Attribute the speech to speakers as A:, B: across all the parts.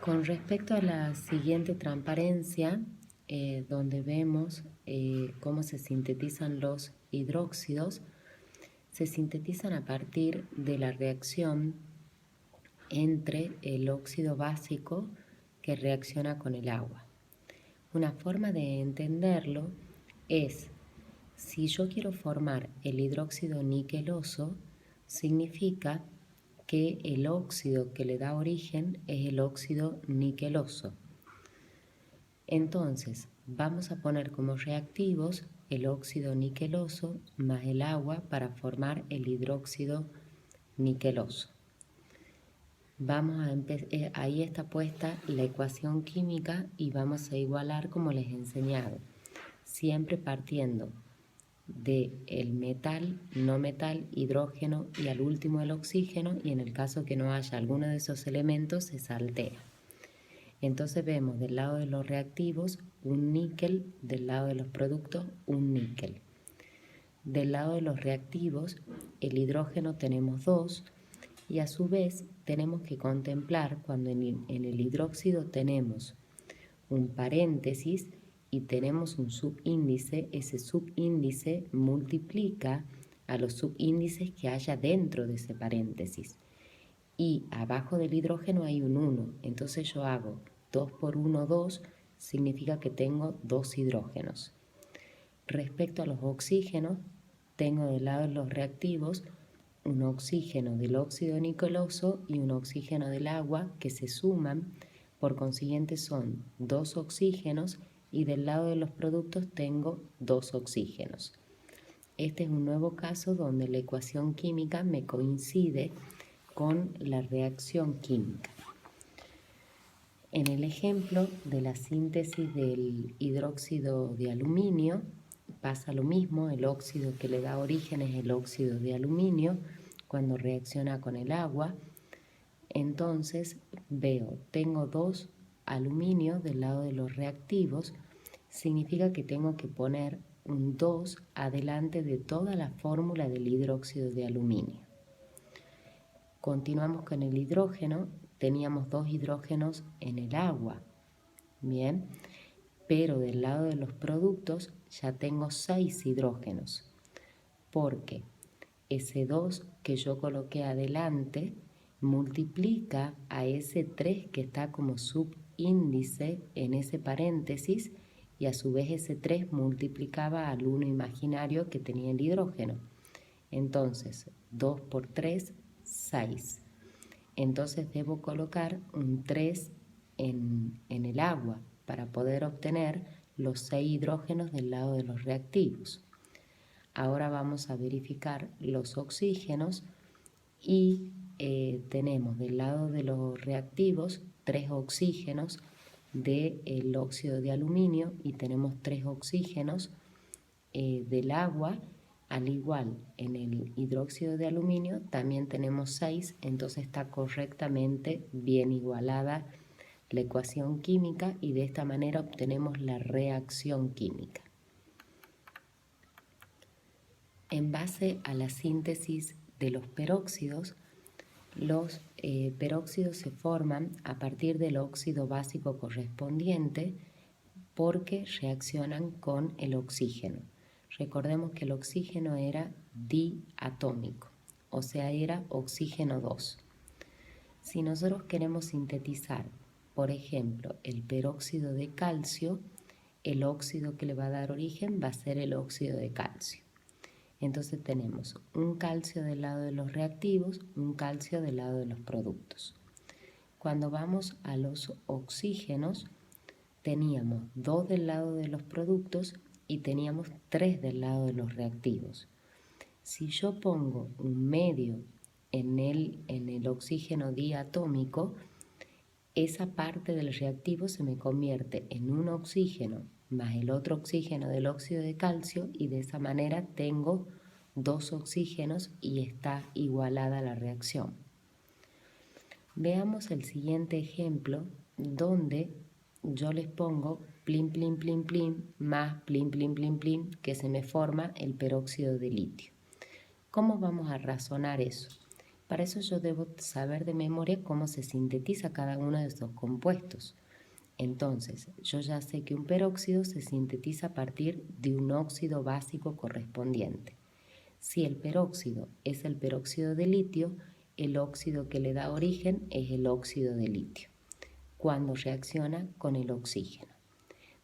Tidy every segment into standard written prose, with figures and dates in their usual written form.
A: Con respecto a la siguiente transparencia, donde vemos cómo se sintetizan los hidróxidos, se sintetizan a partir de la reacción entre el óxido básico que reacciona con el agua. Una forma de entenderlo es, si yo quiero formar el hidróxido niqueloso, significa que el óxido que le da origen es el óxido niqueloso. Entonces, vamos a poner como reactivos el óxido niqueloso más el agua para formar el hidróxido niqueloso. Ahí está puesta la ecuación química y vamos a igualar como les he enseñado, siempre partiendo del metal, no metal, hidrógeno y al último el oxígeno, y en el caso que no haya alguno de esos elementos se saltea. Entonces vemos del lado de los reactivos un níquel, del lado de los productos un níquel. Del lado de los reactivos el hidrógeno tenemos 2 y a su vez tenemos que contemplar cuando en el hidróxido tenemos un paréntesis y tenemos un subíndice, ese subíndice multiplica a los subíndices que haya dentro de ese paréntesis. Y abajo del hidrógeno hay un 1, entonces yo hago 2 por 1, 2, significa que tengo 2 hidrógenos. Respecto a los oxígenos, tengo del lado de los reactivos un oxígeno del óxido niqueloso y un oxígeno del agua que se suman, por consiguiente son 2 oxígenos, y del lado de los productos tengo 2 oxígenos. Este es un nuevo caso donde la ecuación química me coincide con la reacción química. En el ejemplo de la síntesis del hidróxido de aluminio pasa lo mismo, el óxido que le da origen es el óxido de aluminio cuando reacciona con el agua. Entonces tengo 2 aluminios del lado de los reactivos, significa que tengo que poner un 2 adelante de toda la fórmula del hidróxido de aluminio. Continuamos con el hidrógeno, teníamos 2 hidrógenos en el agua, bien, pero del lado de los productos ya tengo 6 hidrógenos, porque ese 2 que yo coloqué adelante multiplica a ese 3 que está como subíndice en ese paréntesis, y a su vez ese 3 multiplicaba al 1 imaginario que tenía el hidrógeno. Entonces 2 por 3, 6. Entonces debo colocar un 3 en el agua para poder obtener los 6 hidrógenos del lado de los reactivos. Ahora vamos a verificar los oxígenos y tenemos del lado de los reactivos 3 oxígenos del óxido de aluminio y tenemos 3 oxígenos del agua. Al igual en el hidróxido de aluminio también tenemos 6, entonces está correctamente bien igualada la ecuación química y de esta manera obtenemos la reacción química. En base a la síntesis de los peróxidos se forman a partir del óxido básico correspondiente porque reaccionan con el oxígeno. Recordemos que el oxígeno era diatómico, o sea, era oxígeno 2. Si nosotros queremos sintetizar, por ejemplo, el peróxido de calcio, el óxido que le va a dar origen va a ser el óxido de calcio. Entonces tenemos un calcio del lado de los reactivos, un calcio del lado de los productos. Cuando vamos a los oxígenos, teníamos 2 del lado de los productos y teníamos 3 del lado de los reactivos. Si yo pongo un medio en el oxígeno diatómico, esa parte del reactivo se me convierte en un oxígeno más el otro oxígeno del óxido de calcio, y de esa manera tengo 2 oxígenos y está igualada la reacción. Veamos el siguiente ejemplo donde yo les pongo plin, plin, plin, plin, más plin, plin, plin, plin, que se me forma el peróxido de litio. ¿Cómo vamos a razonar eso? Para eso yo debo saber de memoria cómo se sintetiza cada uno de estos compuestos. Entonces, yo ya sé que un peróxido se sintetiza a partir de un óxido básico correspondiente. Si el peróxido es el peróxido de litio, el óxido que le da origen es el óxido de litio, cuando reacciona con el oxígeno.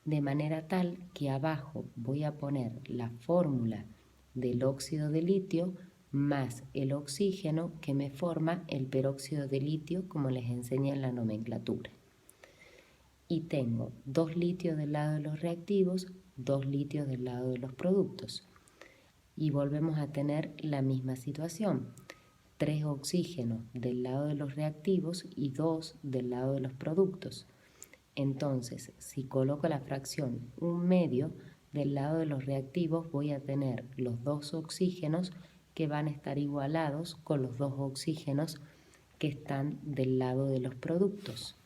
A: De manera tal que abajo voy a poner la fórmula del óxido de litio más el oxígeno que me forma el peróxido de litio, como les enseñé en la nomenclatura. Y tengo 2 litios del lado de los reactivos, 2 litios del lado de los productos. Y volvemos a tener la misma situación. 3 oxígenos del lado de los reactivos y 2 del lado de los productos. Entonces, si coloco la fracción 1/2 del lado de los reactivos, voy a tener los 2 oxígenos que van a estar igualados con los 2 oxígenos que están del lado de los productos.